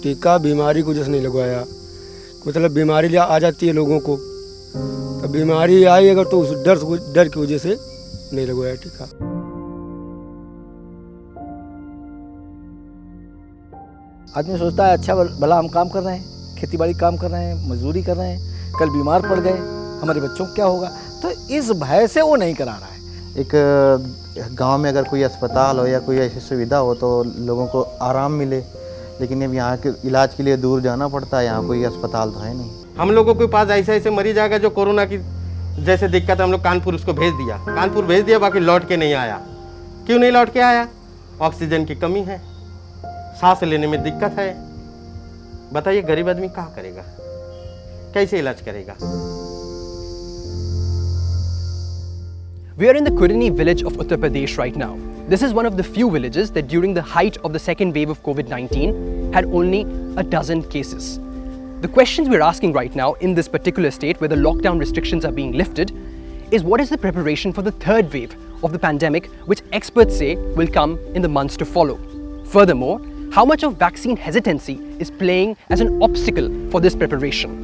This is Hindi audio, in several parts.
टीका बीमारी को जैसे नहीं लगवाया, मतलब बीमारी आ जाती है लोगों को, तो बीमारी आई अगर तो उस डर की वजह से नहीं लगवाया टीका। आदमी सोचता है अच्छा भला हम काम कर रहे हैं, खेती बाड़ी काम कर रहे हैं, मजदूरी कर रहे हैं, कल बीमार पड़ गए हमारे बच्चों को क्या होगा, तो इस भय से वो नहीं करा रहा है। एक गांव में अगर कोई अस्पताल हो या कोई ऐसी सुविधा हो तो लोगों को आराम मिले, लेकिन अब यहाँ के इलाज के लिए दूर जाना पड़ता है, यहाँ कोई अस्पताल तो है नहीं। हम लोगों के पास ऐसे मरीज आएगा जो कोरोना की जैसे दिक्कत है, हम लोग कानपुर उसको भेज दिया, कानपुर भेज दिया, बाकी लौट के नहीं आया। क्यों नहीं लौट के आया? ऑक्सीजन की कमी है, सांस लेने में दिक्कत है। बताइए गरीब आदमी क्या करेगा, कैसे इलाज करेगा? We are in the Kundi village of Uttar Pradesh right now. This is one of the few villages that during the height of the second wave of COVID-19 had only a dozen cases. The questions we're asking right now in this particular state where the lockdown restrictions are being lifted is what is the preparation for the third wave of the pandemic, which experts say will come in the months to follow. Furthermore, how much of vaccine hesitancy is playing as an obstacle for this preparation?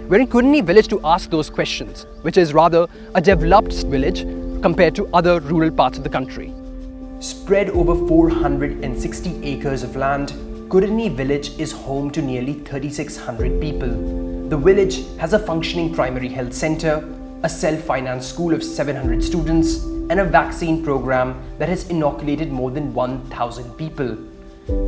We're in Kundi village to ask those questions, which is rather a developed village compared to other rural parts of the country. Spread over 460 acres of land, Kundi village is home to nearly 3,600 people. The village has a functioning primary health center, a self-financed school of 700 students, and a vaccine program that has inoculated more than 1,000 people.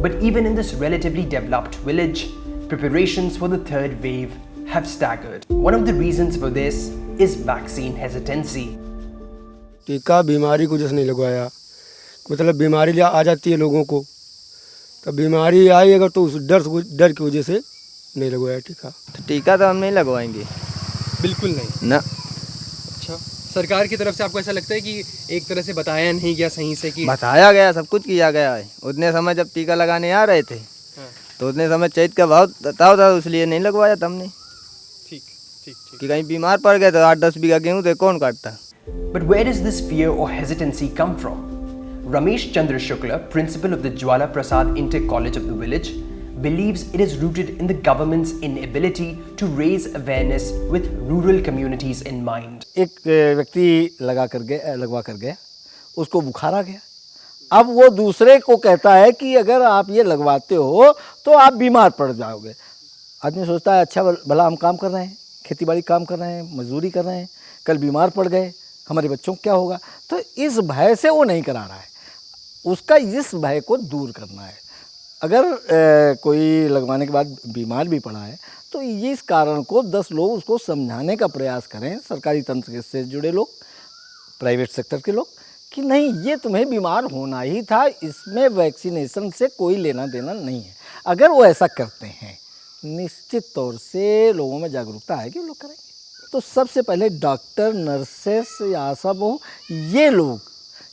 But even in this relatively developed village, preparations for the third wave have staggered. One of the reasons for this is vaccine hesitancy. टीका बीमारी को जैसे नहीं लगवाया, मतलब बीमारी आ जाती है लोगों को, तो बीमारी आई अगर तो उस डर की वजह से नहीं लगवाया टीका। तो टीका तो हम नहीं लगवाएंगे, बिल्कुल नहीं ना। अच्छा, सरकार की तरफ से आपको ऐसा लगता है कि एक तरह से बताया नहीं गया सही से? कि बताया गया, सब कुछ किया गया है। उतने समय जब टीका लगाने आ रहे थे तो उतने समय चैत का भाव बताओ था, इसलिए नहीं लगवाया था हमने। ठीक ठीक ठीक। कि कहीं बीमार पड़ गए तो 8-10 बीघा गेहूँ थे, कौन काटता? But where does this fear or hesitancy come from? Ramesh Chandra Shukla, principal of the Jwala Prasad Inter College of the village, believes it is rooted in the government's inability to raise awareness with rural communities in mind. एक व्यक्ति लगवा कर गया, उसको बुखार आ गया। अब वो दूसरे को कहता है कि अगर आप ये लगवाते हो तो आप बीमार पड़ जाओगे। आदमी सोचता है अच्छा भला हम काम कर रहे हैं, खेती बाड़ी काम कर रहे हैं, मजदूरी कर रहे हैं, कल बीमार पड़ गए हमारे बच्चों को क्या होगा, तो इस भय से वो नहीं करा रहा है। उसका इस भय को दूर करना है। अगर कोई लगवाने के बाद बीमार भी पड़ा है तो इस कारण को 10 लोग उसको समझाने का प्रयास करें, सरकारी तंत्र से जुड़े लोग, प्राइवेट सेक्टर के लोग, कि नहीं ये तुम्हें बीमार होना ही था, इसमें वैक्सीनेशन से कोई लेना देना नहीं है। अगर वो ऐसा करते हैं निश्चित तौर से लोगों में जागरूकता आएगी, लोग करेंगे। तो सबसे पहले डॉक्टर, नर्सेस या आशा बहू ये लोग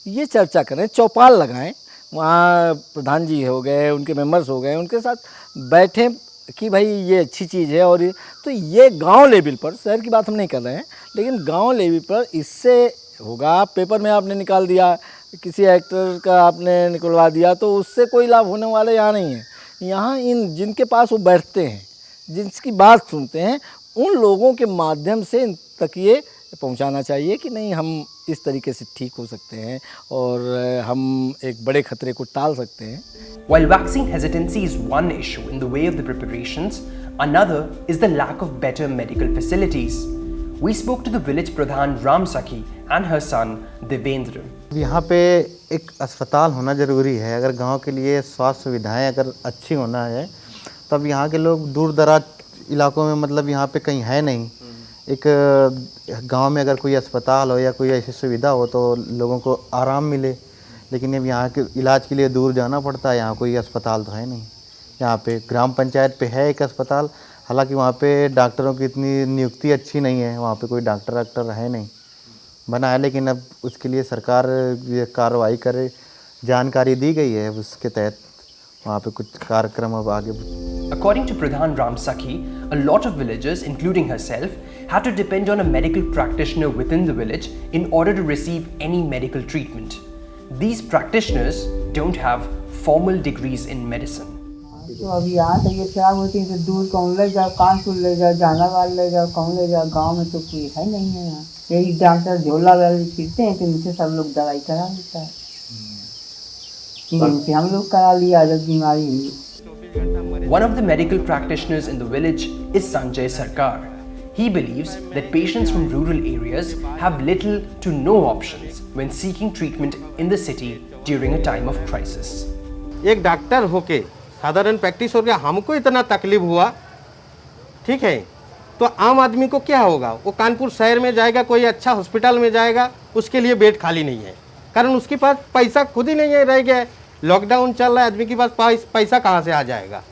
ये चर्चा करें, चौपाल लगाएं, वहाँ प्रधान जी हो गए, उनके मेंबर्स हो गए, उनके साथ बैठें कि भाई ये अच्छी चीज़ है। और तो ये गांव लेवल पर, शहर की बात हम नहीं कर रहे हैं, लेकिन गांव लेवल पर इससे होगा। पेपर में आपने निकाल दिया, किसी एक्टर का आपने निकलवा दिया, तो उससे कोई लाभ होने वाला यहाँ नहीं है। यहाँ इन जिनके पास वो बैठते हैं, जिसकी बात सुनते हैं, उन लोगों के माध्यम से इन तक ये पहुंचाना चाहिए कि नहीं हम इस तरीके से ठीक हो सकते हैं और हम एक बड़े खतरे को टाल सकते हैं। While vaccine hesitancy is one issue in the way of the preparations, another is the lack of better medical facilities. We spoke to the village Pradhan Ram Sakhi and her son Devendra. यहाँ पे एक अस्पताल होना ज़रूरी है। अगर गांव के लिए स्वास्थ्य सुविधाएं अगर अच्छी होना है, तब यहाँ के लोग दूर दराज इलाकों में, मतलब यहाँ पे कहीं है नहीं। एक गांव में अगर कोई अस्पताल हो या कोई ऐसी सुविधा हो तो लोगों को आराम मिले, लेकिन अब यहाँ के इलाज के लिए दूर जाना पड़ता है, यहाँ कोई अस्पताल तो है नहीं। यहाँ पे ग्राम पंचायत पे है एक अस्पताल, हालांकि वहाँ पे डॉक्टरों की इतनी नियुक्ति अच्छी नहीं है, वहाँ पे कोई डॉक्टर है नहीं बना है, लेकिन अब उसके लिए सरकार ये कार्रवाई करे, जानकारी दी गई है, उसके तहत वहाँ पे कुछ कार्यक्रम अब आगे। According to Pradhan Ram Sakhi, a lot of villagers, including herself, had to depend on a medical practitioner within the village in order to receive any medical treatment. These practitioners don't have formal degrees in medicine. तो अभी यहाँ तबीयत खराब होती है तो दूर कौन ले जाओ, कानपुर ले जाओ, जहानाबाद ले जाओ, कौन ले जाओ, गांव में तो कोई है नहीं है यहाँ। यही डॉक्टर झोला वाले फिरते हैं तो इनसे सब लोग दवाई करा लेता है, इनसे हम लोग करा लिया जब बीमारी हुई। One of the medical practitioners in the village is Sanjay Sarkar. He believes that patients from rural areas have little to no options when seeking treatment in the city during a time of crisis. एक डॉक्टर होके साधारण प्रैक्टिस हो गया, हमको इतना तकलीफ हुआ, ठीक है, तो आम आदमी को क्या होगा? वो कानपुर शहर में जाएगा, कोई अच्छा हॉस्पिटल में जाएगा, उसके लिए बेड खाली नहीं है, कारण उसके पास पैसा खुद ही नहीं है, रह गया। लॉकडाउन चल रहा है, आदमी के पास पैसा कहाँ से आ जाएगा?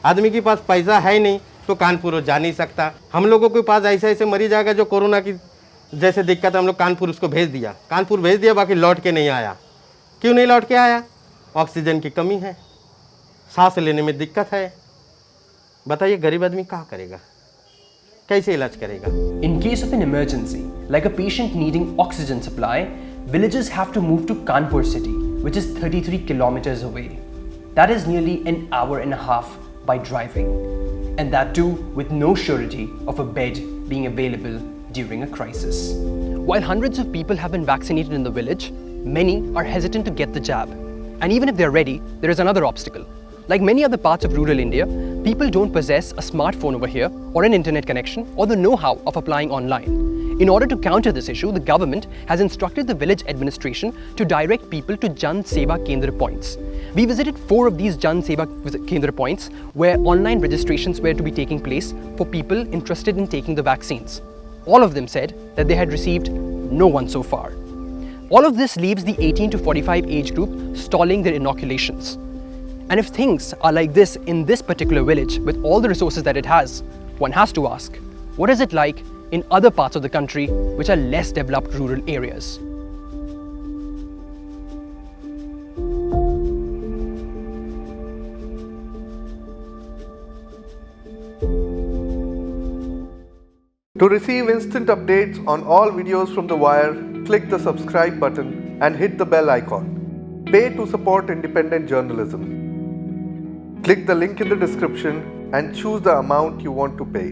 आदमी के पास पैसा है नहीं तो कानपुर वो जा नहीं सकता। हम लोगों के पास ऐसे ऐसे मरीज आएगा जो कोरोना की जैसे दिक्कत, हम लोग कानपुर उसको भेज दिया, कानपुर भेज दिया, बाकी लौट के नहीं आया। क्यों नहीं लौट के आया? ऑक्सीजन की कमी है, सांस लेने में दिक्कत है। बताइए गरीब आदमी क्या करेगा, कैसे इलाज करेगा? In case of an emergency, like a patient needing oxygen supply, villagers have to move to Kanpur city, which is 33 kilometers away. That is nearly an hour and a half by driving, and that too with no surety of a bed being available during a crisis. While hundreds of people have been vaccinated in the village, many are hesitant to get the jab. And even if they're ready, there is another obstacle. Like many other parts of rural India, people don't possess a smartphone over here, or an internet connection, or the know-how of applying online. In order to counter this issue, the government has instructed the village administration to direct people to Jan Seva Kendra points. We visited 4 of these Jan Seva Kendra points where online registrations were to be taking place for people interested in taking the vaccines. All of them said that they had received no one so far. All of this leaves the 18 to 45 age group stalling their inoculations. And if things are like this in this particular village with all the resources that it has, one has to ask, what is it like in other parts of the country which are less developed rural areas? To receive instant updates on all videos from The Wire, click the subscribe button and hit the bell icon. Pay to support independent journalism. Click the link in the description and choose the amount you want to pay.